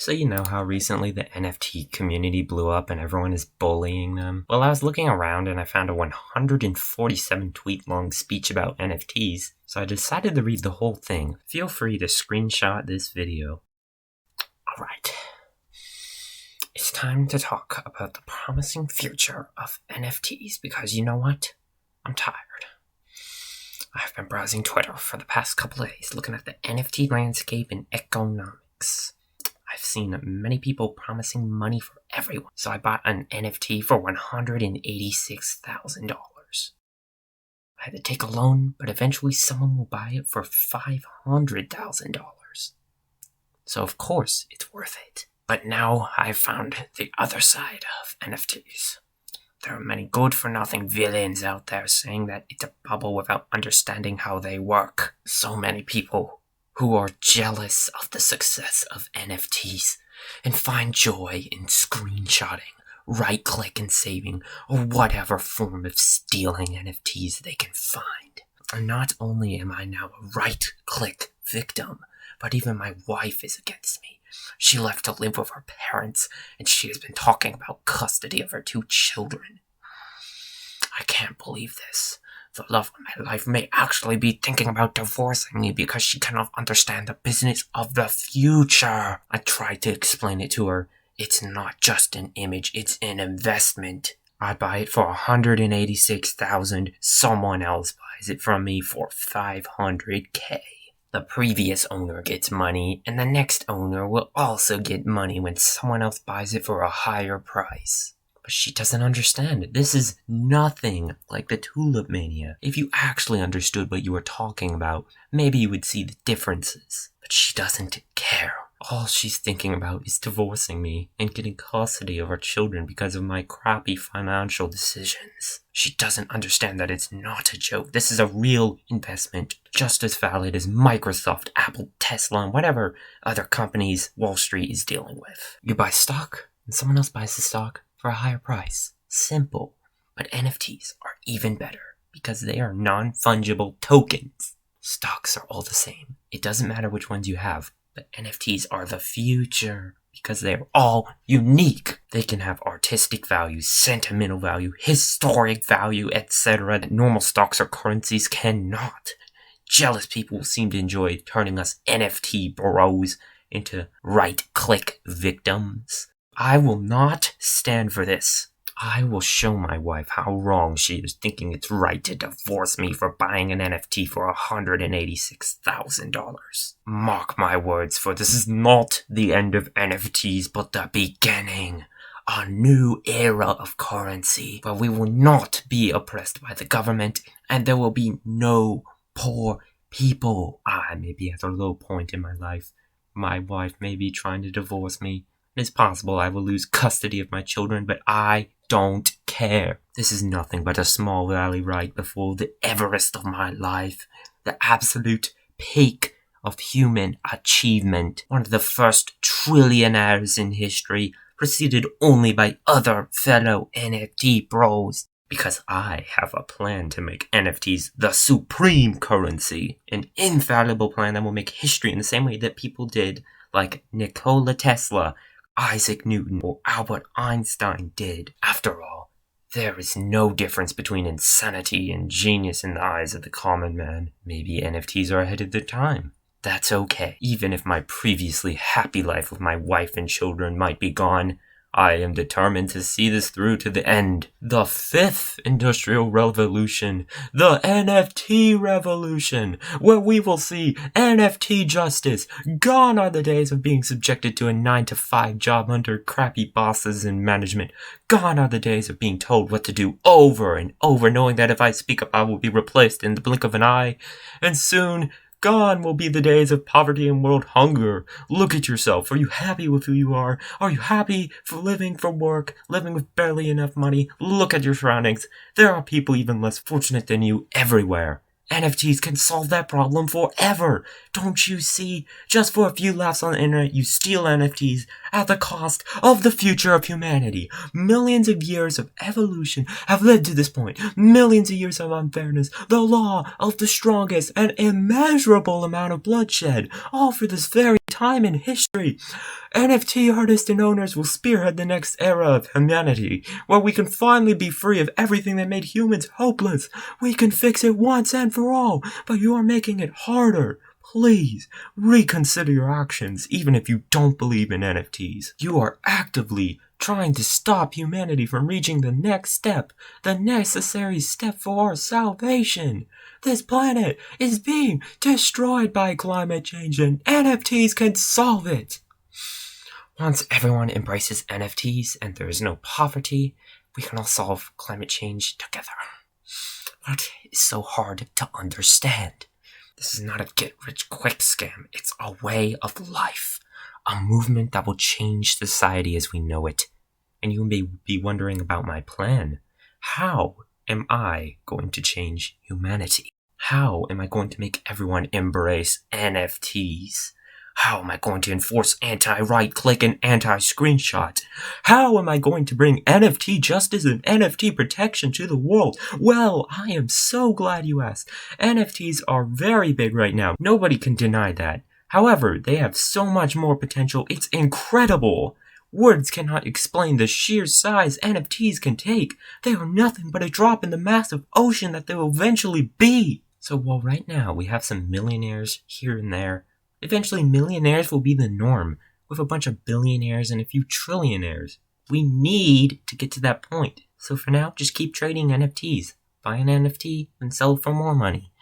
So you know how recently the NFT community blew up and everyone is bullying them? Well, I was looking around and I found a 147 tweet long speech about NFTs, so I decided to read the whole thing. Feel free to screenshot this video. Alright. It's time to talk about the promising future of NFTs because you know what? I'm tired. I've been browsing Twitter for the past couple of days looking at the NFT landscape and economics. I've seen many people promising money for everyone, so I bought an NFT for $186,000. I had to take a loan, but eventually someone will buy it for $500,000. So of course, it's worth it. But now I've found the other side of NFTs. There are many good-for-nothing villains out there saying that it's a bubble without understanding how they work. So many people who are jealous of the success of NFTs and find joy in screenshotting, right-click and saving, or whatever form of stealing NFTs they can find. And not only am I now a right-click victim, but even my wife is against me. She left to live with her parents, and she has been talking about custody of her 2 children. I can't believe this. The love of my life may actually be thinking about divorcing me because she cannot understand the business of the future. I tried to explain it to her. It's not just an image, it's an investment. I buy it for $186,000. Someone else buys it from me for $500K. The previous owner gets money, and the next owner will also get money when someone else buys it for a higher price. But she doesn't understand. This is nothing like the Tulip Mania. If you actually understood what you were talking about, maybe you would see the differences. But she doesn't care. All she's thinking about is divorcing me and getting custody of our children because of my crappy financial decisions. She doesn't understand that it's not a joke. This is a real investment, just as valid as Microsoft, Apple, Tesla, and whatever other companies Wall Street is dealing with. You buy stock, and someone else buys the stock for a higher price. Simple. But NFTs are even better because they are non-fungible tokens. Stocks are all the same. It doesn't matter which ones you have, but NFTs are the future because they're all unique. They can have artistic value, sentimental value, historic value, etc. that normal stocks or currencies cannot. Jealous people seem to enjoy turning us NFT bros into right-click victims. I will not stand for this. I will show my wife how wrong she is thinking it's right to divorce me for buying an NFT for $186,000. Mark my words, for this is not the end of NFTs, but the beginning. A new era of currency, where we will not be oppressed by the government, and there will be no poor people. I may be at a low point in my life. My wife may be trying to divorce me. It's possible I will lose custody of my children, but I don't care. This is nothing but a small valley right before the Everest of my life. The absolute peak of human achievement. One of the first trillionaires in history, preceded only by other fellow NFT bros. Because I have a plan to make NFTs the supreme currency. An infallible plan that will make history in the same way that people did, like Nikola Tesla, Isaac Newton, or Albert Einstein did. After all, there is no difference between insanity and genius in the eyes of the common man. Maybe NFTs are ahead of their time. That's okay. Even if my previously happy life with my wife and children might be gone, I am determined to see this through to the end. The 5th Industrial Revolution, the NFT Revolution, where we will see NFT justice. Gone are the days of being subjected to a 9-to-5 job under crappy bosses and management. Gone are the days of being told what to do over and over, knowing that if I speak up I will be replaced in the blink of an eye. And soon, gone will be the days of poverty and world hunger. Look at yourself. Are you happy with who you are? Are you happy for living from work, living with barely enough money? Look at your surroundings. There are people even less fortunate than you everywhere. NFTs can solve that problem forever. Don't you see? Just for a few laughs on the internet, you steal NFTs, at the cost of the future of humanity. Millions of years of evolution have led to this point. Millions of years of unfairness, the law of the strongest, an immeasurable amount of bloodshed, all for this very time in history. NFT artists and owners will spearhead the next era of humanity, where we can finally be free of everything that made humans hopeless. We can fix it once and for all, but you are making it harder. Please, reconsider your actions, even if you don't believe in NFTs. You are actively trying to stop humanity from reaching the next step, the necessary step for our salvation. This planet is being destroyed by climate change, and NFTs can solve it. Once everyone embraces NFTs and there is no poverty, we can all solve climate change together. What is so hard to understand? This is not a get-rich-quick scam. It's a way of life. A movement that will change society as we know it. And you may be wondering about my plan. How am I going to change humanity? How am I going to make everyone embrace NFTs? How am I going to enforce anti-right-click and anti-screenshot? How am I going to bring NFT justice and NFT protection to the world? Well, I am so glad you asked. NFTs are very big right now. Nobody can deny that. However, they have so much more potential. It's incredible. Words cannot explain the sheer size NFTs can take. They are nothing but a drop in the massive ocean that they will eventually be. So while right now we have some millionaires here and there, eventually millionaires will be the norm, with a bunch of billionaires and a few trillionaires. We need to get to that point. So for now, just keep trading NFTs. Buy an NFT and sell it for more money.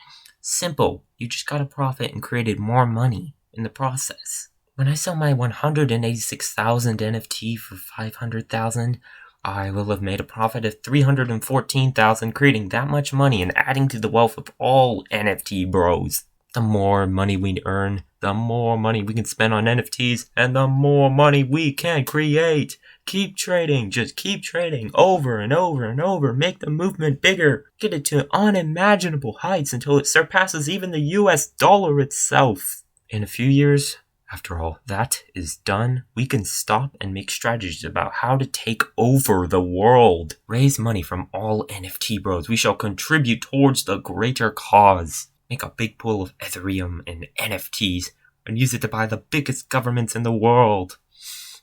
Simple. You just got a profit and created more money in the process. When I sell my 186,000 NFT for 500,000, I will have made a profit of 314,000, creating that much money and adding to the wealth of all NFT bros. The more money we earn, the more money we can spend on NFTs, and the more money we can create. Keep trading, just keep trading over and over and over. Make the movement bigger. Get it to unimaginable heights until it surpasses even the US dollar itself. In a few years, after all that is done, we can stop and make strategies about how to take over the world. Raise money from all NFT bros. We shall contribute towards the greater cause. Make a big pool of Ethereum and NFTs and use it to buy the biggest governments in the world.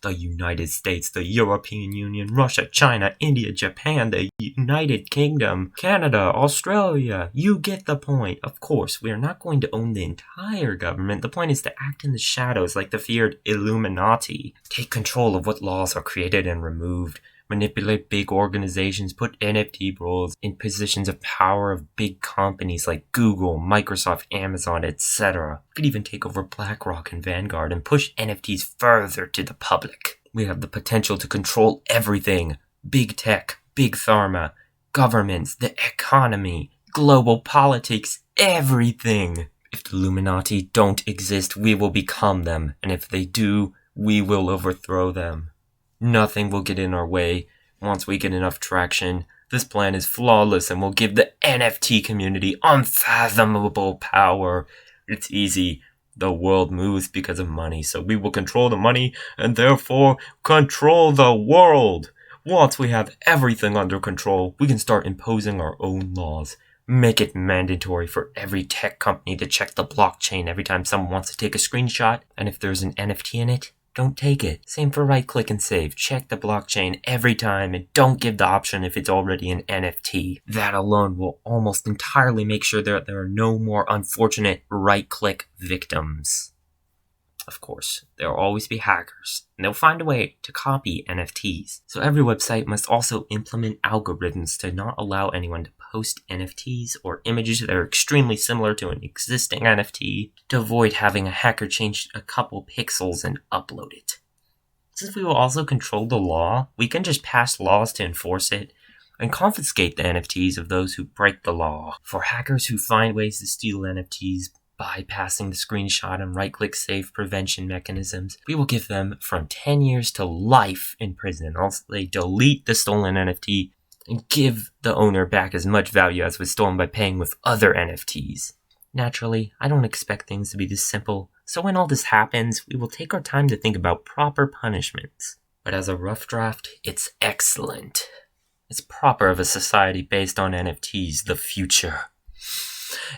The United States, the European Union, Russia, China, India, Japan, the United Kingdom, Canada, Australia. You get the point. Of course, we are not going to own the entire government. The point is to act in the shadows like the feared Illuminati. Take control of what laws are created and removed. Manipulate big organizations, put NFT bros in positions of power of big companies like Google, Microsoft, Amazon, etc. We could even take over BlackRock and Vanguard and push NFTs further to the public. We have the potential to control everything. Big tech, big pharma, governments, the economy, global politics, everything. If the Illuminati don't exist, we will become them. And if they do, we will overthrow them. Nothing will get in our way once we get enough traction. This plan is flawless and will give the NFT community unfathomable power. It's easy. The world moves because of money, so we will control the money and therefore control the world. Once we have everything under control, we can start imposing our own laws. Make it mandatory for every tech company to check the blockchain every time someone wants to take a screenshot, and if there's an NFT in it, don't take it. Same for right-click and save. Check the blockchain every time and don't give the option if it's already an NFT. That alone will almost entirely make sure that there are no more unfortunate right-click victims. Of course, there will always be hackers, and they'll find a way to copy NFTs. So every website must also implement algorithms to not allow anyone to post NFTs or images that are extremely similar to an existing NFT to avoid having a hacker change a couple pixels and upload it. Since we will also control the law, we can just pass laws to enforce it and confiscate the NFTs of those who break the law. For hackers who find ways to steal NFTs, bypassing the screenshot and right-click save prevention mechanisms, we will give them from 10 years to life in prison. Also, they delete the stolen NFT and give the owner back as much value as was stolen by paying with other NFTs. Naturally, I don't expect things to be this simple. So when all this happens, we will take our time to think about proper punishments. But as a rough draft, it's excellent. It's proper of a society based on NFTs, the future.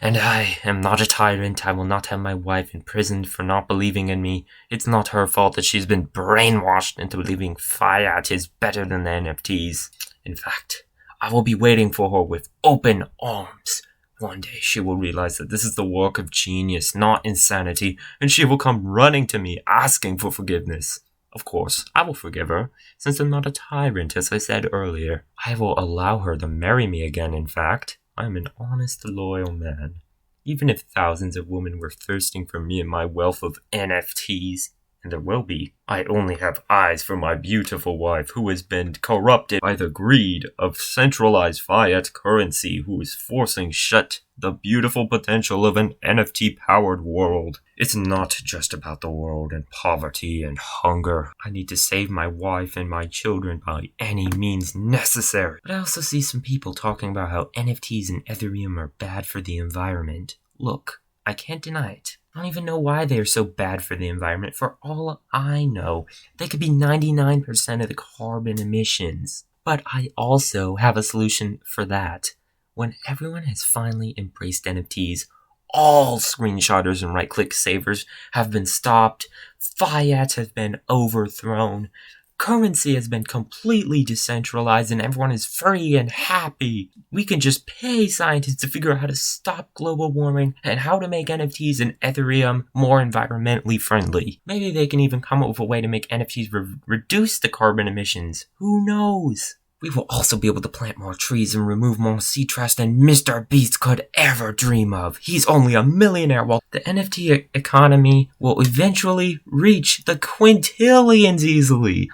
And I am not a tyrant. I will not have my wife imprisoned for not believing in me. It's not her fault that she's been brainwashed into believing Fiat is better than the NFTs. In fact, I will be waiting for her with open arms. One day she will realize that this is the work of genius, not insanity, and she will come running to me asking for forgiveness. Of course, I will forgive her, since I'm not a tyrant, as I said earlier. I will allow her to marry me again, in fact. I am an honest, loyal man. Even if thousands of women were thirsting for me and my wealth of NFTs, and there will be, I only have eyes for my beautiful wife who has been corrupted by the greed of centralized fiat currency who is forcing shut the beautiful potential of an NFT-powered world. It's not just about the world and poverty and hunger. I need to save my wife and my children by any means necessary. But I also see some people talking about how NFTs and Ethereum are bad for the environment. Look, I can't deny it. I don't even know why they are so bad for the environment. For all I know, they could be 99% of the carbon emissions. But I also have a solution for that. When everyone has finally embraced NFTs, all screenshotters and right-click savers have been stopped, fiat has been overthrown, currency has been completely decentralized, and everyone is free and happy. We can just pay scientists to figure out how to stop global warming and how to make NFTs and Ethereum more environmentally friendly. Maybe they can even come up with a way to make NFTs reduce the carbon emissions. Who knows? We will also be able to plant more trees and remove more sea trash than Mr. Beast could ever dream of. He's only a millionaire, while the NFT economy will eventually reach the quintillions easily.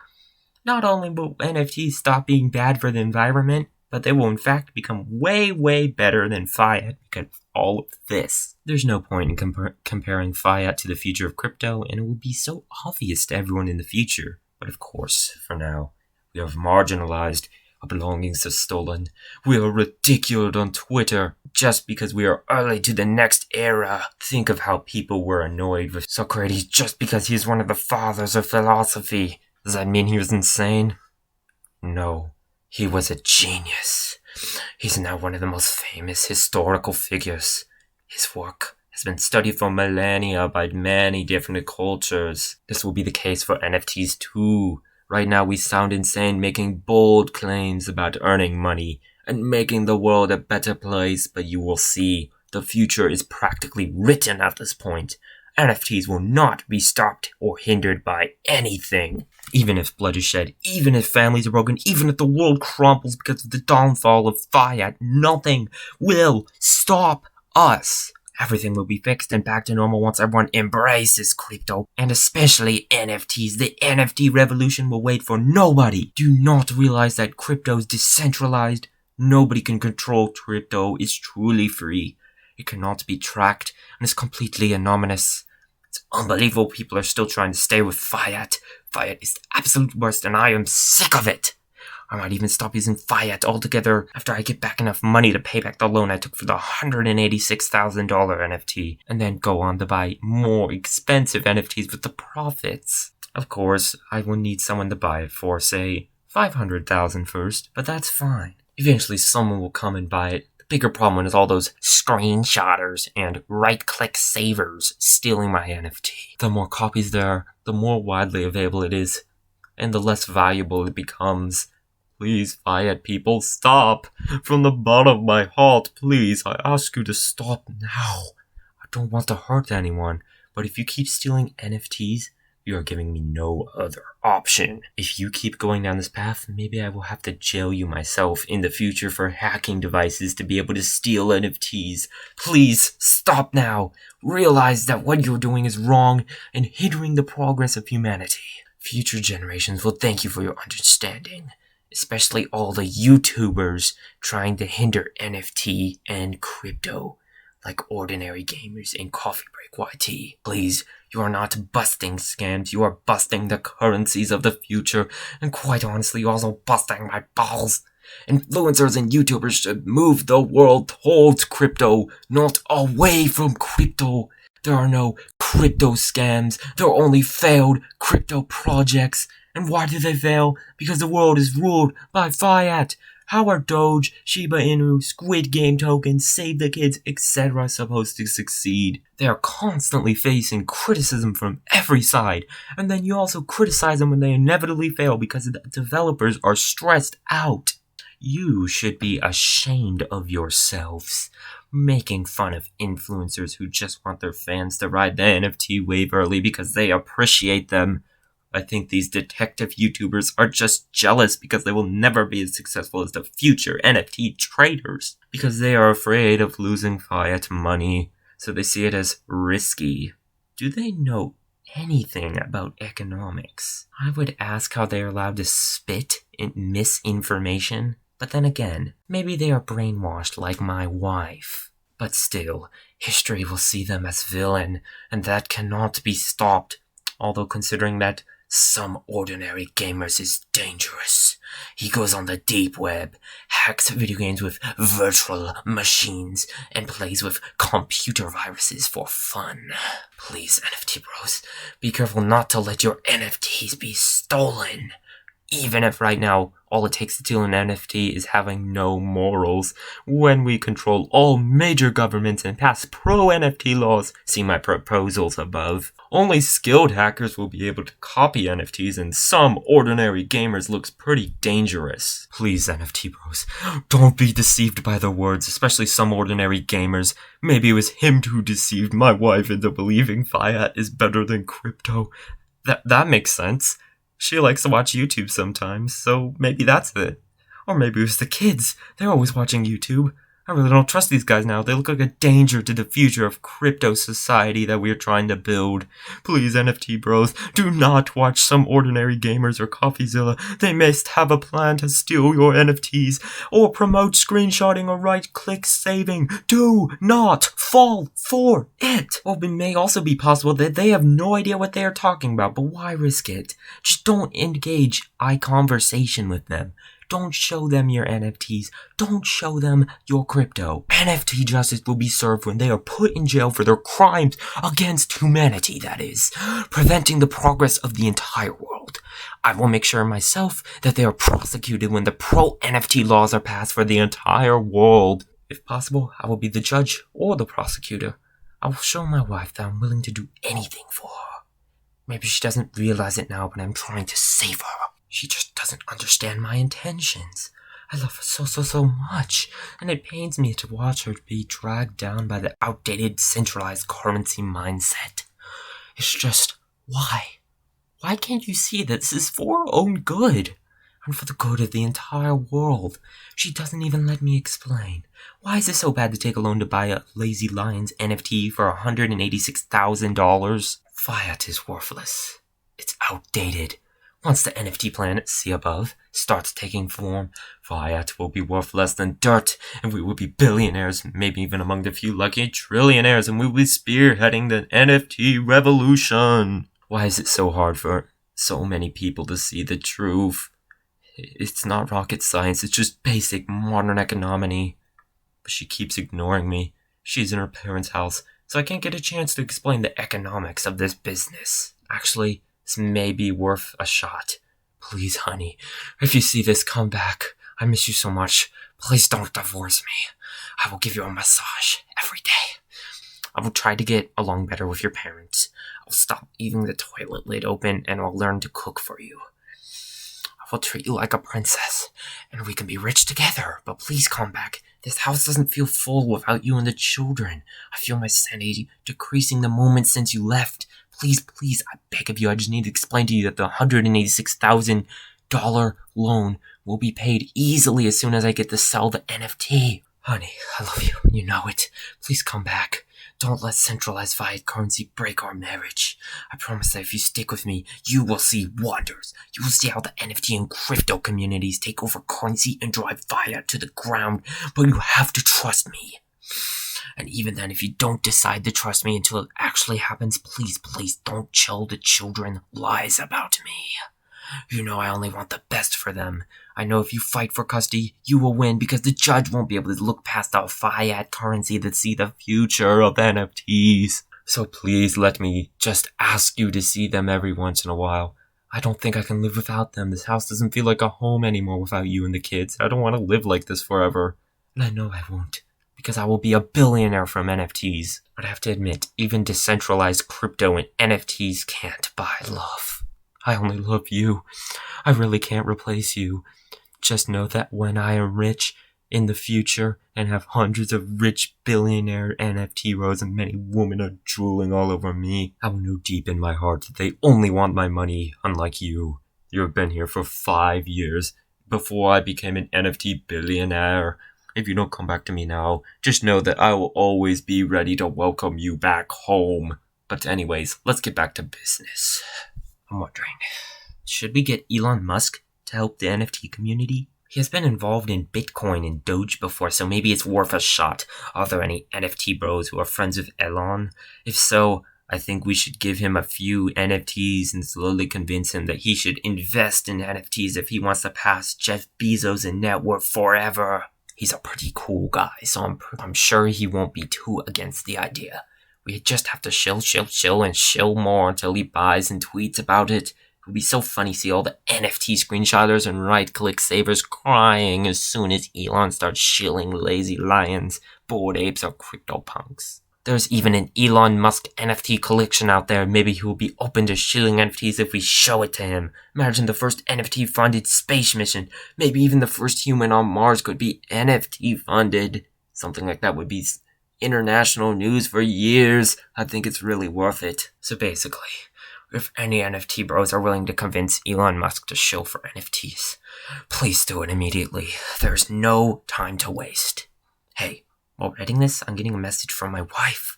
Not only will NFTs stop being bad for the environment, but they will in fact become way, way better than fiat because of all of this. There's no point in comparing fiat to the future of crypto, and it will be so obvious to everyone in the future. But of course, for now, we are marginalized, our belongings are stolen, we are ridiculed on Twitter just because we are early to the next era. Think of how people were annoyed with Socrates just because he's one of the fathers of philosophy. Does that mean he was insane? No, he was a genius. He's now one of the most famous historical figures. His work has been studied for millennia by many different cultures. This will be the case for NFTs too. Right now we sound insane making bold claims about earning money and making the world a better place, but you will see the future is practically written at this point. NFTs will not be stopped or hindered by anything. Even if blood is shed, even if families are broken, even if the world crumbles because of the downfall of fiat, nothing will stop us. Everything will be fixed and back to normal once everyone embraces crypto, and especially NFTs. The NFT revolution will wait for nobody. Do not realize that crypto is decentralized. Nobody can control crypto. It's truly free. It cannot be tracked and is completely anonymous. It's unbelievable people are still trying to stay with fiat. Fiat is the absolute worst and I am sick of it. I might even stop using fiat altogether after I get back enough money to pay back the loan I took for the $186,000 NFT, and then go on to buy more expensive NFTs with the profits. Of course, I will need someone to buy it for, say, $500,000 first, but that's fine. Eventually someone will come and buy it. The bigger problem is all those screenshotters and right-click savers stealing my NFT. The more copies there are, the more widely available it is, and the less valuable it becomes. Please, fiat people, stop! From the bottom of my heart, please, I ask you to stop now. I don't want to hurt anyone, but if you keep stealing NFTs, you are giving me no other option. If you keep going down this path, maybe I will have to jail you myself in the future for hacking devices to be able to steal NFTs. Please, stop now. Realize that what you're doing is wrong and hindering the progress of humanity. Future generations will thank you for your understanding. Especially all the YouTubers trying to hinder NFT and crypto, like Ordinary Gamers and Coffee Break YT. Please, you are not busting scams, you are busting the currencies of the future, and quite honestly, you're also busting my balls. Influencers and YouTubers should move the world towards crypto, not away from crypto. There are no crypto scams. There are only failed crypto projects. And why do they fail? Because the world is ruled by fiat. How are Doge, Shiba Inu, Squid Game tokens, Save the Kids, etc. supposed to succeed? They are constantly facing criticism from every side, and then you also criticize them when they inevitably fail because the developers are stressed out. You should be ashamed of yourselves, making fun of influencers who just want their fans to ride the NFT wave early because they appreciate them. I think these detective YouTubers are just jealous because they will never be as successful as the future NFT traders. Because they are afraid of losing fiat money, so they see it as risky. Do they know anything about economics? I would ask how they are allowed to spit in misinformation, but then again, maybe they are brainwashed like my wife. But still, history will see them as villain, and that cannot be stopped. Although considering that some ordinary gamers is dangerous. He goes on the deep web, hacks video games with virtual machines, and plays with computer viruses for fun. Please, NFT bros, be careful not to let your NFTs be stolen. Even if right now all it takes to steal an NFT is having no morals. When we control all major governments and pass pro-NFT laws, see my proposals above. Only skilled hackers will be able to copy NFTs, and some ordinary gamers looks pretty dangerous. Please, NFT bros, don't be deceived by the words, especially some ordinary gamers. Maybe it was him who deceived my wife into believing fiat is better than crypto. That makes sense. She likes to watch YouTube sometimes, so maybe that's it. Or maybe it was the kids. They're always watching YouTube. I really don't trust these guys now. They look like a danger to the future of crypto society that we're trying to build. Please, NFT bros, do not watch some ordinary gamers or CoffeeZilla. They must have a plan to steal your NFTs or promote screenshotting or right-click saving. Do not fall for it. Well, it may also be possible that they have no idea what they are talking about, but why risk it? Just don't engage eye conversation with them. Don't show them your NFTs. Don't show them your crypto. NFT justice will be served when they are put in jail for their crimes against humanity, that is, preventing the progress of the entire world. I will make sure myself that they are prosecuted when the pro-NFT laws are passed for the entire world. If possible, I will be the judge or the prosecutor. I will show my wife that I'm willing to do anything for her. Maybe she doesn't realize it now, but I'm trying to save her. She just doesn't understand my intentions. I love her so much, and it pains me to watch her be dragged down by the outdated centralized currency mindset. It's just, why? Why can't you see that this is for her own good? And for the good of the entire world. She doesn't even let me explain. Why is it so bad to take a loan to buy a Lazy Lions NFT for $186,000? Fiat is worthless. It's outdated. Once the NFT planet, see above, starts taking form, fiat will be worth less than dirt, and we will be billionaires, maybe even among the few lucky trillionaires, and we will be spearheading the NFT revolution. Why is it so hard for so many people to see the truth? It's not rocket science, it's just basic modern economy. But she keeps ignoring me. She's in her parents' house, so I can't get a chance to explain the economics of this business. Actually, this may be worth a shot. Please, honey, if you see this, come back. I miss you so much. Please don't divorce me. I will give you a massage every day. I will try to get along better with your parents. I'll stop leaving the toilet lid open, and I'll learn to cook for you. I will treat you like a princess, and we can be rich together. But please come back. This house doesn't feel full without you and the children. I feel my sanity decreasing the moment since you left. Please, I beg of you, I just need to explain to you that the $186,000 loan will be paid easily as soon as I get to sell the NFT. Honey, I love you. You know it. Please come back. Don't let centralized fiat currency break our marriage. I promise that if you stick with me, you will see wonders. You will see how the NFT and crypto communities take over currency and drive fiat to the ground. But you have to trust me. And even then, if you don't decide to trust me until it actually happens, please don't tell the children lies about me. You know I only want the best for them. I know if you fight for custody, you will win because the judge won't be able to look past our fiat currency to see the future of NFTs. So please let me just ask you to see them every once in a while. I don't think I can live without them. This house doesn't feel like a home anymore without you and the kids. I don't want to live like this forever. And I know I won't, because I will be a billionaire from NFTs. But I have to admit, even decentralized crypto and NFTs can't buy love. I only love you. I really can't replace you. Just know that when I am rich in the future and have hundreds of rich billionaire NFT rows and many women are drooling all over me, I will know deep in my heart that they only want my money, unlike you. You have been here for 5 years before I became an NFT billionaire. If you don't come back to me now, just know that I will always be ready to welcome you back home. But anyways, let's get back to business. I'm wondering, should we get Elon Musk to help the NFT community? He has been involved in Bitcoin and Doge before, so maybe it's worth a shot. Are there any NFT bros who are friends with Elon? If so, I think we should give him a few NFTs and slowly convince him that he should invest in NFTs if he wants to pass Jeff Bezos in net worth forever. He's a pretty cool guy, so I'm sure he won't be too against the idea. We just have to chill and chill more until he buys and tweets about it. It would be so funny to see all the NFT screenshotters and right-click savers crying as soon as Elon starts shilling lazy lions, bored apes, or CryptoPunks. There's even an Elon Musk NFT collection out there. Maybe he will be open to shilling NFTs if we show it to him. Imagine the first NFT-funded space mission. Maybe even the first human on Mars could be NFT-funded. Something like that would be international news for years. I think it's really worth it. So basically, if any NFT bros are willing to convince Elon Musk to shill for NFTs, please do it immediately. There's no time to waste. Hey, while writing this, I'm getting a message from my wife.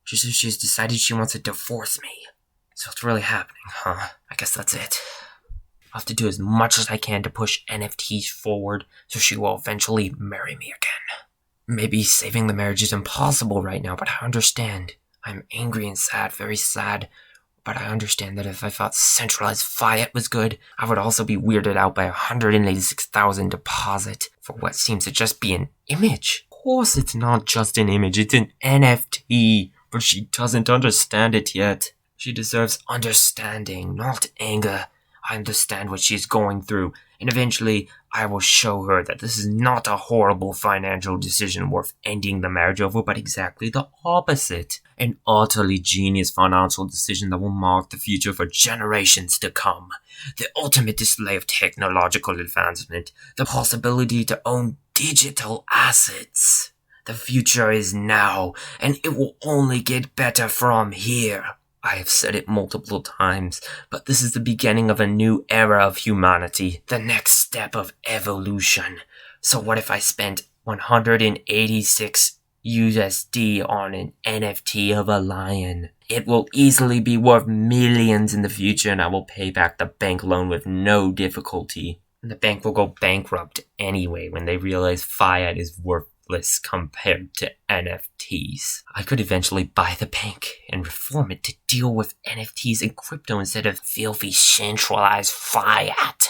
She says she's decided she wants to divorce me. So it's really happening, huh? I guess that's it. I'll have to do as much as I can to push NFTs forward so she will eventually marry me again. Maybe saving the marriage is impossible right now, but I understand. I'm angry and sad, very sad. But I understand that if I thought centralized fiat was good, I would also be weirded out by a $186,000 deposit for what seems to just be an image. Of course it's not just an image, it's an NFT, but she doesn't understand it yet. She deserves understanding, not anger. I understand what she's going through, and eventually I will show her that this is not a horrible financial decision worth ending the marriage over, but exactly the opposite. An utterly genius financial decision that will mark the future for generations to come. The ultimate display of technological advancement. The possibility to own digital assets. The future is now, and it will only get better from here. I have said it multiple times, but this is the beginning of a new era of humanity, the next step of evolution. So what if I spent 186 USD on an NFT of a lion? It will easily be worth millions in the future, and I will pay back the bank loan with no difficulty. And the bank will go bankrupt anyway when they realize fiat is worthless compared to NFTs. I could eventually buy the bank and reform it to deal with NFTs and crypto instead of filthy centralized fiat.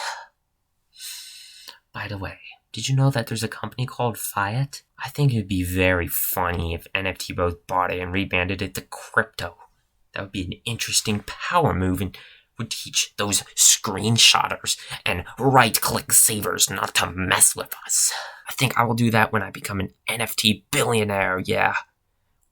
By the way, did you know that there's a company called Fiat? I think it would be very funny if NFT bros bought it and rebranded it to crypto. That would be an interesting power move and would teach those screenshotters and right-click savers not to mess with us. I think I will do that when I become an NFT billionaire, yeah.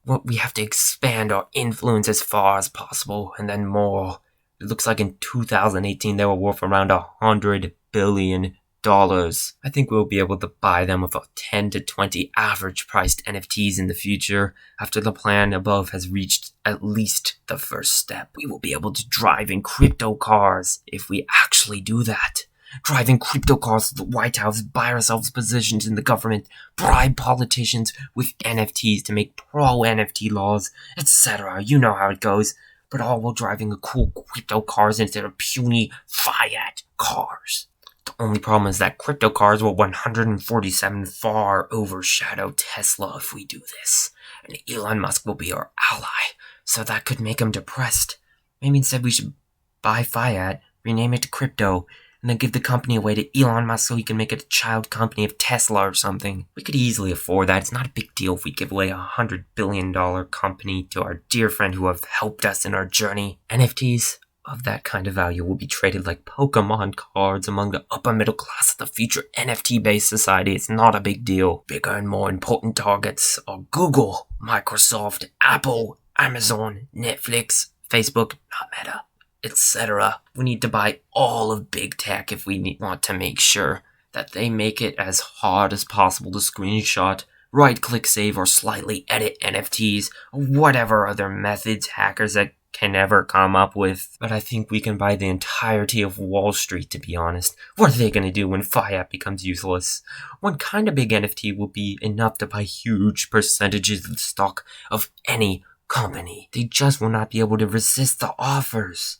Well, we have to expand our influence as far as possible, and then more. It looks like in 2018 they were worth around $100 billion. I think we'll be able to buy them with 10 to 20 average-priced NFTs in the future. After the plan above has reached at least the first step, we will be able to drive in crypto cars if we actually do that. Drive in crypto cars to the White House, buy ourselves positions in the government, bribe politicians with NFTs to make pro-NFT laws, etc. You know how it goes. But all while driving a cool crypto cars instead of puny fiat cars. The only problem is that crypto cars will 147 far overshadow Tesla if we do this. And Elon Musk will be our ally, so that could make him depressed. Maybe instead we should buy fiat, rename it to crypto, and then give the company away to Elon Musk so he can make it a child company of Tesla or something. We could easily afford that. It's not a big deal if we give away $100 billion company to our dear friend who have helped us in our journey. NFTs of that kind of value will be traded like Pokemon cards among the upper middle class of the future NFT-based society. It's not a big deal. Bigger and more important targets are Google, Microsoft, Apple, Amazon, Netflix, Facebook, not Meta, etc. We need to buy all of big tech if we want to make sure that they make it as hard as possible to screenshot, right-click save, or slightly edit NFTs, or whatever other methods hackers that can ever come up with. But I think we can buy the entirety of Wall Street, to be honest. What are they going to do when Fiat becomes useless? One kind of big NFT will be enough to buy huge percentages of the stock of any company. They just will not be able to resist the offers.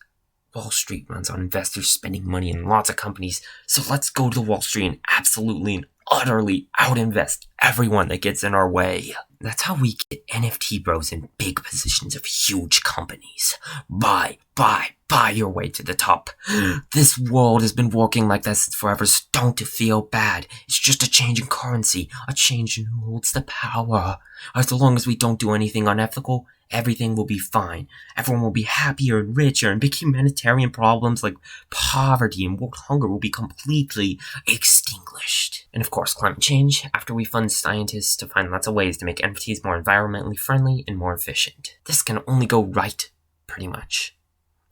Wall Street runs on investors spending money in lots of companies, so let's go to Wall Street and absolutely and utterly out-invest everyone that gets in our way. That's how we get NFT bros in big positions of huge companies. Buy your way to the top. This world has been working like this forever, so don't feel bad. It's just a change in currency, a change in who holds the power. As long as we don't do anything unethical, everything will be fine. Everyone will be happier and richer, and big humanitarian problems like poverty and world hunger will be completely extinguished. And of course, climate change, after we fund scientists to find lots of ways to make NFTs more environmentally friendly and more efficient. This can only go right, pretty much.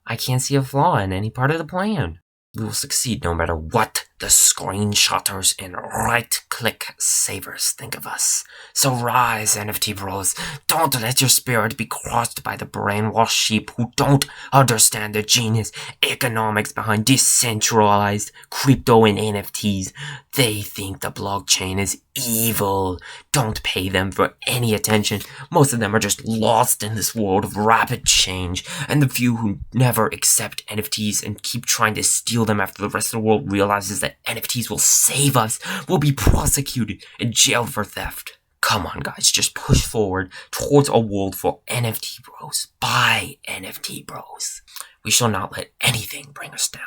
I can't see a flaw in any part of the plan. We will succeed no matter what the screenshotters and right-click savers think of us. So rise, NFT bros. Don't let your spirit be crossed by the brainwashed sheep who don't understand the genius economics behind decentralized crypto and NFTs. They think the blockchain is evil. Don't pay them for any attention. Most of them are just lost in this world of rapid change, and the few who never accept NFTs and keep trying to steal them after the rest of the world realizes that NFTs will save us will be prosecuted and jailed for theft. Come on, guys, just push forward towards a world for NFT bros. Buy NFT bros. We shall not let anything bring us down.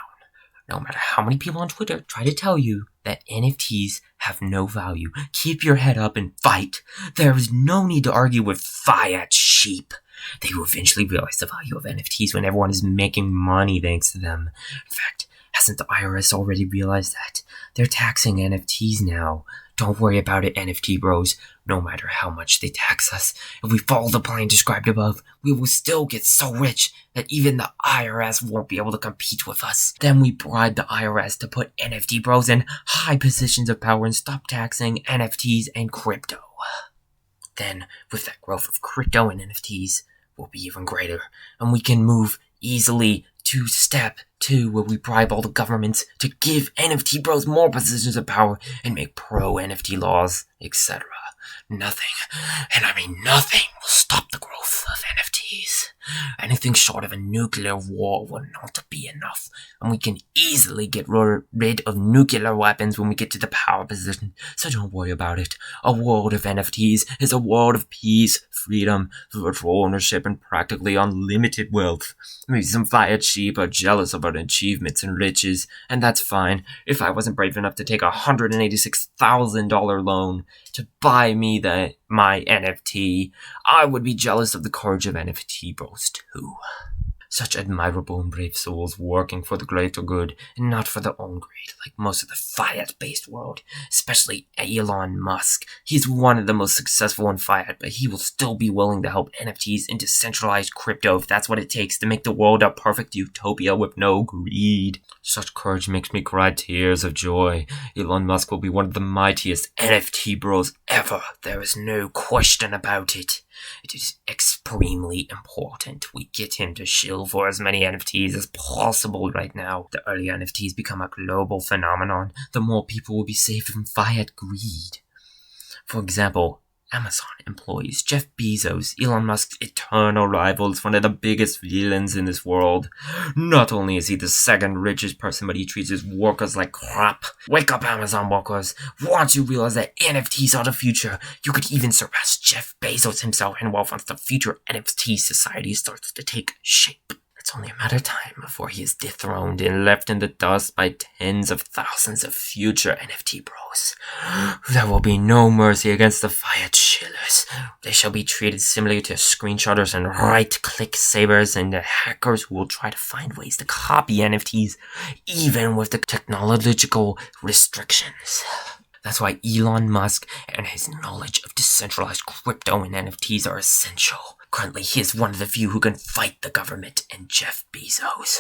No matter how many people on Twitter try to tell you that NFTs have no value, keep your head up and fight. There is no need to argue with fiat sheep. They will eventually realize the value of NFTs when everyone is making money thanks to them. In fact, hasn't the IRS already realized that? They're taxing NFTs now. Don't worry about it, NFT bros. No matter how much they tax us, if we follow the plan described above, we will still get so rich that even the IRS won't be able to compete with us. Then we bribe the IRS to put NFT bros in high positions of power and stop taxing NFTs and crypto. Then, with that growth of crypto and NFTs, will be even greater, and we can move easily to step 2, where we bribe all the governments to give NFT bros more positions of power and make pro-NFT laws, etc. Nothing, and I mean nothing, will stop the growth of NFTs. Anything short of a nuclear war will not be enough, and we can easily get rid of nuclear weapons when we get to the power position, so don't worry about it. A world of NFTs is a world of peace, freedom, virtual ownership, and practically unlimited wealth. Maybe some fiat sheep are jealous of our achievements and riches, and that's fine. If I wasn't brave enough to take a $186,000 loan to buy me my NFT, I would be jealous of the courage of NFT bros too. Such admirable and brave souls working for the greater good and not for their own greed, like most of the fiat-based world, especially Elon Musk. He's one of the most successful in fiat, but he will still be willing to help NFTs into centralized crypto if that's what it takes to make the world a perfect utopia with no greed. Such courage makes me cry tears of joy. Elon Musk will be one of the mightiest NFT bros ever. There is no question about it. It is extremely important we get him to shill for as many NFTs as possible right now. The earlier NFTs become a global phenomenon, the more people will be saved from fiat greed. For example, Amazon employees Jeff Bezos, Elon Musk's eternal rival, is one of the biggest villains in this world. Not only is he the second richest person, but he treats his workers like crap. Wake up, Amazon workers. Once you realize that NFTs are the future, you could even surpass Jeff Bezos himself in wealth once the future NFT society starts to take shape. It's only a matter of time before he is dethroned and left in the dust by tens of thousands of future NFT bros. There will be no mercy against the fire chillers. They shall be treated similarly to screenshotters and right-click savers and the hackers who will try to find ways to copy NFTs, even with the technological restrictions. That's why Elon Musk and his knowledge of decentralized crypto and NFTs are essential. Currently, he is one of the few who can fight the government and Jeff Bezos.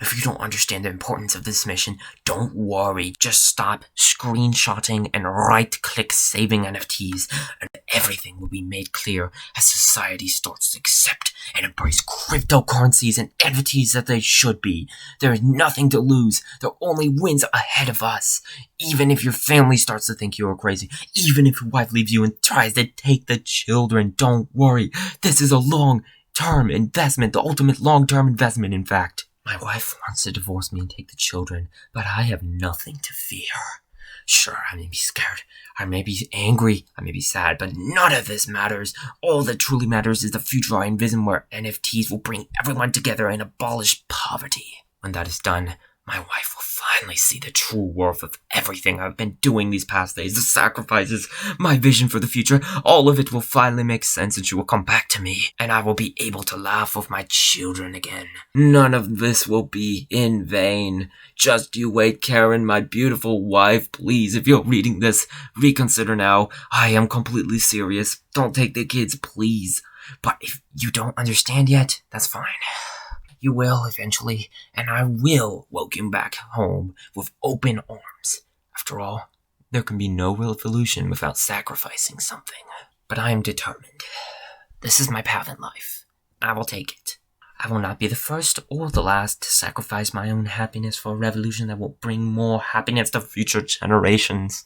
If you don't understand the importance of this mission, don't worry. Just stop screenshotting and right-click saving NFTs, and everything will be made clear as society starts to accept and embrace cryptocurrencies and entities that they should be. There is nothing to lose. There are only wins ahead of us. Even if your family starts to think you are crazy, even if your wife leaves you and tries to take the children, don't worry. This is a long-term investment, the ultimate long-term investment, in fact. My wife wants to divorce me and take the children, but I have nothing to fear. Sure, I may be scared, I may be angry, I may be sad, but none of this matters. All that truly matters is the future I envision where NFTs will bring everyone together and abolish poverty. When that is done, my wife will finally see the true worth of everything I've been doing these past days, the sacrifices, my vision for the future. All of it will finally make sense and she will come back to me, and I will be able to laugh with my children again. None of this will be in vain. Just you wait, Karen, my beautiful wife. Please, if you're reading this, reconsider now. I am completely serious. Don't take the kids, please. But if you don't understand yet, that's fine. You will eventually, and I will welcome back home with open arms. After all, there can be no revolution without sacrificing something. But I am determined. This is my path in life. I will take it. I will not be the first or the last to sacrifice my own happiness for a revolution that will bring more happiness to future generations.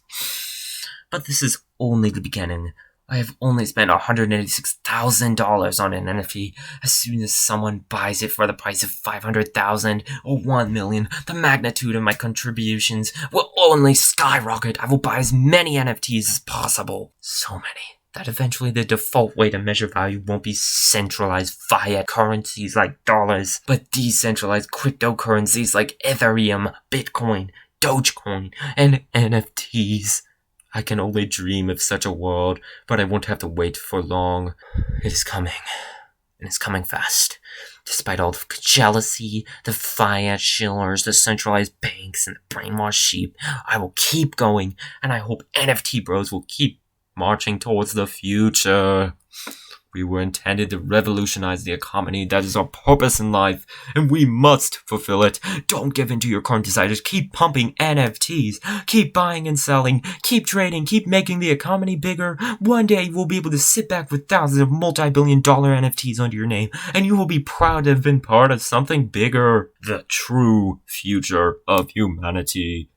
But this is only the beginning. I have only spent $186,000 on an NFT. As soon as someone buys it for the price of $500,000 or $1 million, the magnitude of my contributions will only skyrocket. I will buy as many NFTs as possible. So many that eventually the default way to measure value won't be centralized fiat currencies like dollars, but decentralized cryptocurrencies like Ethereum, Bitcoin, Dogecoin, and NFTs. I can only dream of such a world, but I won't have to wait for long. It is coming, and it's coming fast. Despite all the jealousy, the fiat shillers, the centralized banks, and the brainwashed sheep, I will keep going, and I hope NFT bros will keep marching towards the future. We were intended to revolutionize the economy. That is our purpose in life, and we must fulfill it. Don't give in to your current desires. Keep pumping NFTs. Keep buying and selling. Keep trading. Keep making the economy bigger. One day you will be able to sit back with thousands of multi-billion-dollar NFTs under your name, and you will be proud to have been part of something bigger. The true future of humanity.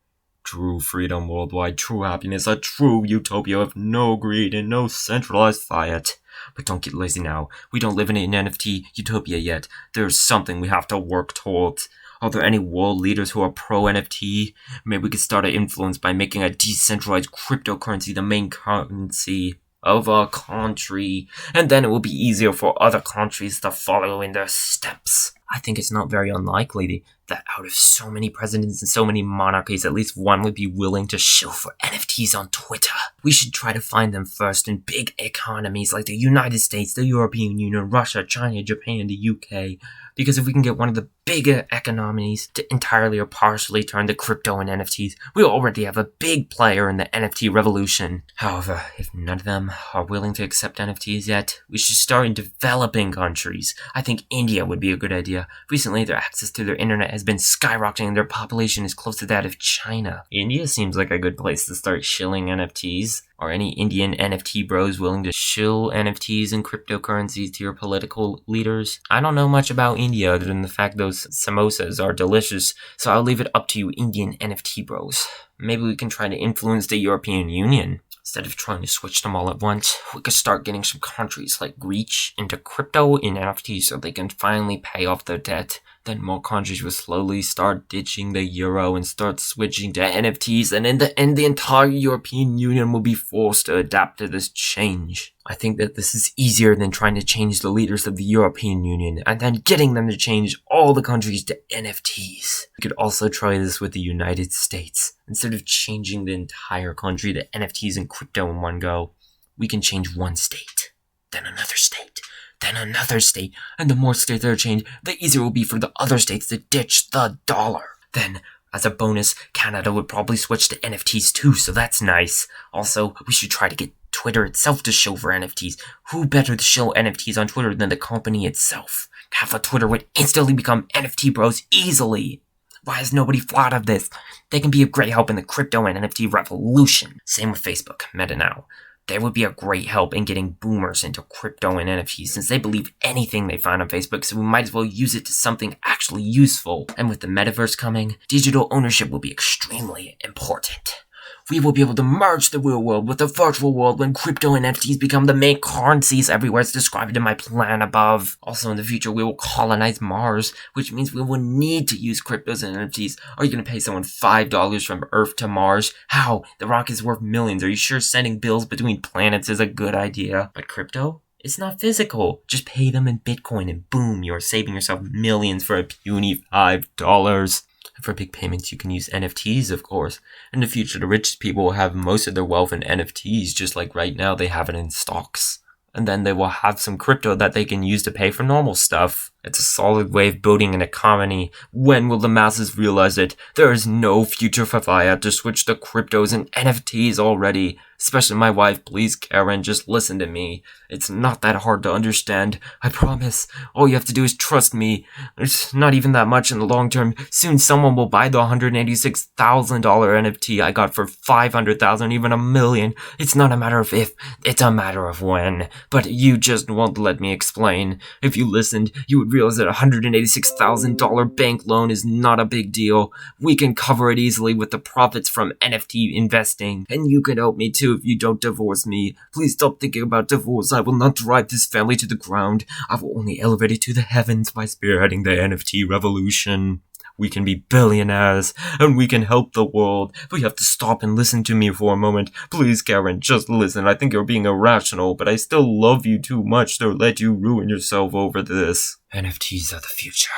True freedom worldwide. True happiness. A true utopia of no greed and no centralized fiat. But don't get lazy now. We don't live in an NFT utopia yet. There's something we have to work towards. Are there any world leaders who are pro-NFT? Maybe we could start an influence by making a decentralized cryptocurrency the main currency of a country. And then it will be easier for other countries to follow in their steps. I think it's not very unlikely that out of so many presidents and so many monarchies, at least one would be willing to shill for NFTs on Twitter. We should try to find them first in big economies like the United States, the European Union, Russia, China, Japan, the UK. Because if we can get one of the bigger economies to entirely or partially turn to crypto and NFTs, we already have a big player in the NFT revolution. However, if none of them are willing to accept NFTs yet, we should start in developing countries. I think India would be a good idea. Recently, their access to their internet has been skyrocketing and their population is close to that of China. India seems like a good place to start shilling NFTs. Are any Indian NFT bros willing to shill NFTs and cryptocurrencies to your political leaders? I don't know much about India other than the fact those samosas are delicious, so I'll leave it up to you Indian NFT bros. Maybe we can try to influence the European Union. Instead of trying to switch them all at once, we could start getting some countries like Greece into crypto and NFTs so they can finally pay off their debt. then more countries will slowly start ditching the euro and start switching to NFTs, and in the end, the entire European Union will be forced to adapt to this change. I think that this is easier than trying to change the leaders of the European Union and then getting them to change all the countries to NFTs. We could also try this with the United States. Instead of changing the entire country to NFTs and crypto in one go, we can change one state, then another state, then another state, and the more states that are changed, the easier it will be for the other states to ditch the dollar. Then, as a bonus, Canada would probably switch to NFTs too, so that's nice. Also, we should try to get Twitter itself to show for NFTs. Who better to show NFTs on Twitter than the company itself? Half of Twitter would instantly become NFT bros easily. Why has nobody thought of this? They can be a great help in the crypto and NFT revolution. Same with Facebook, Meta now. They would be a great help in getting boomers into crypto and NFTs since they believe anything they find on Facebook, so we might as well use it to something actually useful. And with the metaverse coming, digital ownership will be extremely important. We will be able to merge the real world with the virtual world when crypto and NFTs become the main currencies everywhere as described in my plan above. Also in the future, we will colonize Mars, which means we will need to use cryptos and NFTs. Are you going to pay someone $5 from Earth to Mars? How? The rock is worth millions. Are you sure sending bills between planets is a good idea? But crypto? It's not physical. Just pay them in Bitcoin and boom, you're saving yourself millions for a puny $5. For big payments, you can use NFTs, of course. In the future, the rich people will have most of their wealth in NFTs, just like right now they have it in stocks. And then they will have some crypto that they can use to pay for normal stuff. It's a solid way of building an economy. When will the masses realize it? There is no future for Fiat to switch to cryptos and NFTs already. Especially my wife, please Karen, just listen to me. It's not that hard to understand, I promise. All you have to do is trust me. It's not even that much in the long term. Soon someone will buy the $186,000 NFT I got for $500,000, even $1 million. It's not a matter of if, it's a matter of when. But you just won't let me explain. If you listened, you would realize that a $186,000 bank loan is not a big deal. We can cover it easily with the profits from NFT investing. And you can help me too if you don't divorce me. Please stop thinking about divorce. I will not drive this family to the ground. I will only elevate it to the heavens by spearheading the NFT revolution. We can be billionaires, and we can help the world. But you have to stop and listen to me for a moment. Please, Karen, just listen. I think you're being irrational, but I still love you too much to let you ruin yourself over this. NFTs are the future.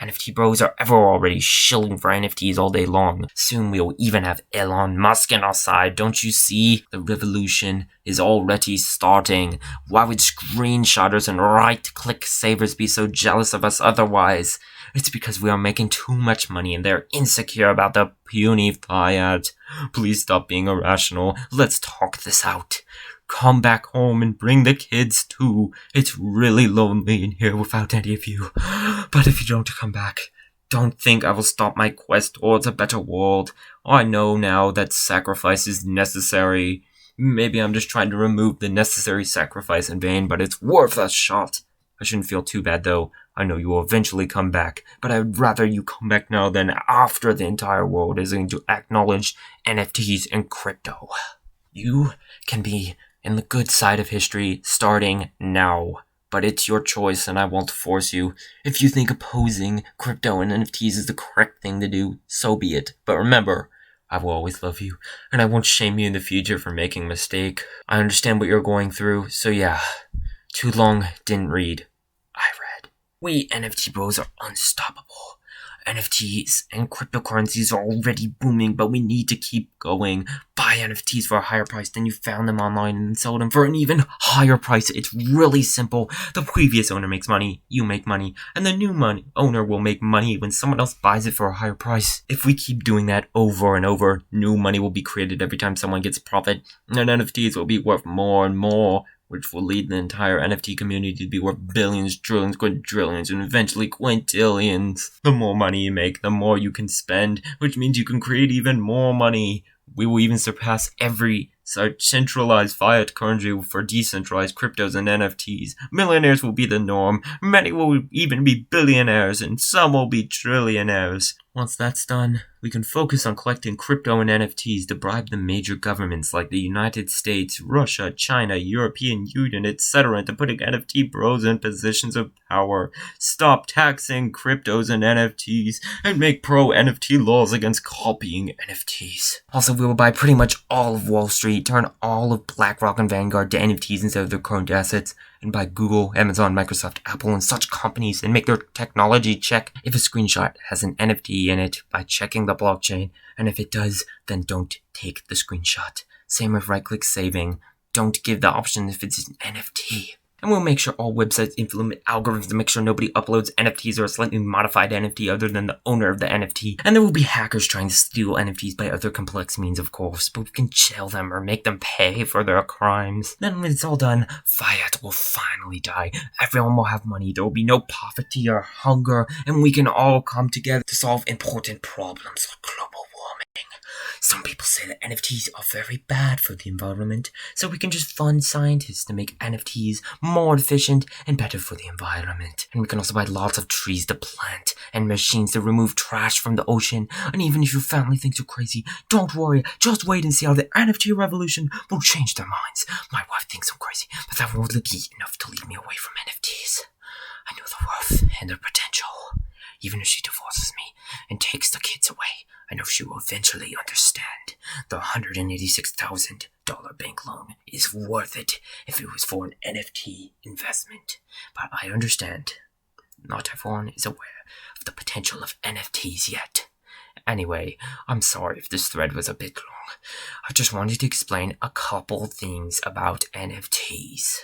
NFT bros are ever already shilling for NFTs all day long. Soon we'll even have Elon Musk on our side, don't you see? The revolution is already starting. Why would screenshotters and right-click savers be so jealous of us otherwise? It's because we are making too much money and they're insecure about the puny fiat. Please stop being irrational. Let's talk this out. Come back home and bring the kids too. It's really lonely in here without any of you. But if you don't come back, don't think I will stop my quest towards a better world. I know now that sacrifice is necessary. Maybe I'm just trying to remove the necessary sacrifice in vain, but it's worth a shot. I shouldn't feel too bad though. I know you will eventually come back, but I would rather you come back now than after the entire world is going to acknowledge NFTs and crypto. You can be in the good side of history starting now, but it's your choice and I won't force you. If you think opposing crypto and NFTs is the correct thing to do, so be it. But remember, I will always love you, and I won't shame you in the future for making a mistake. I understand what you're going through, so yeah. Too long, didn't read. I read. We NFT bros are unstoppable. NFTs and cryptocurrencies are already booming, but we need to keep going. Buy NFTs for a higher price than you found them online and sell them for an even higher price. It's really simple. The previous owner makes money, you make money, and the new owner will make money when someone else buys it for a higher price. If we keep doing that over and over, new money will be created every time someone gets profit, and NFTs will be worth more and more, which will lead the entire NFT community to be worth billions, trillions, quadrillions, and eventually quintillions. The more money you make, the more you can spend, which means you can create even more money. We will even surpass every centralized fiat currency for decentralized cryptos and NFTs. Millionaires will be the norm, many will even be billionaires, and some will be trillionaires. Once that's done, We can focus on collecting crypto and NFTs to bribe the major governments like the United States, Russia, China, European Union, etc. into putting NFT bros in positions of power. Stop taxing cryptos and NFTs and make pro-NFT laws against copying NFTs. Also, we will buy pretty much all of Wall Street, turn all of BlackRock and Vanguard to NFTs instead of their current assets, and buy Google, Amazon, Microsoft, Apple, and such companies and make their technology check if a screenshot has an NFT in it by checking the blockchain, and if it does, then don't take the screenshot. Same with right-click saving. Don't give the option if it's an NFT. And we'll make sure all websites implement algorithms to make sure nobody uploads NFTs or a slightly modified NFT other than the owner of the NFT. And there will be hackers trying to steal NFTs by other complex means, of course, but we can jail them or make them pay for their crimes. Then when it's all done, Fiat will finally die. Everyone will have money, there will be no poverty or hunger, and we can all come together to solve important problems like global warming. Some people say that NFTs are very bad for the environment, so we can just fund scientists to make NFTs more efficient and better for the environment. And we can also buy lots of trees to plant and machines to remove trash from the ocean. And even if your family thinks you're crazy, don't worry, just wait and see how the NFT revolution will change their minds. My wife thinks I'm crazy, but that won't be enough to lead me away from NFTs. I know the worth and their potential. Even if she divorces me and takes the kids away, I know she will eventually understand the $186,000 bank loan is worth it if it was for an NFT investment. But I understand not everyone is aware of the potential of NFTs yet. Anyway, I'm sorry if this thread was a bit long. I just wanted to explain a couple things about NFTs.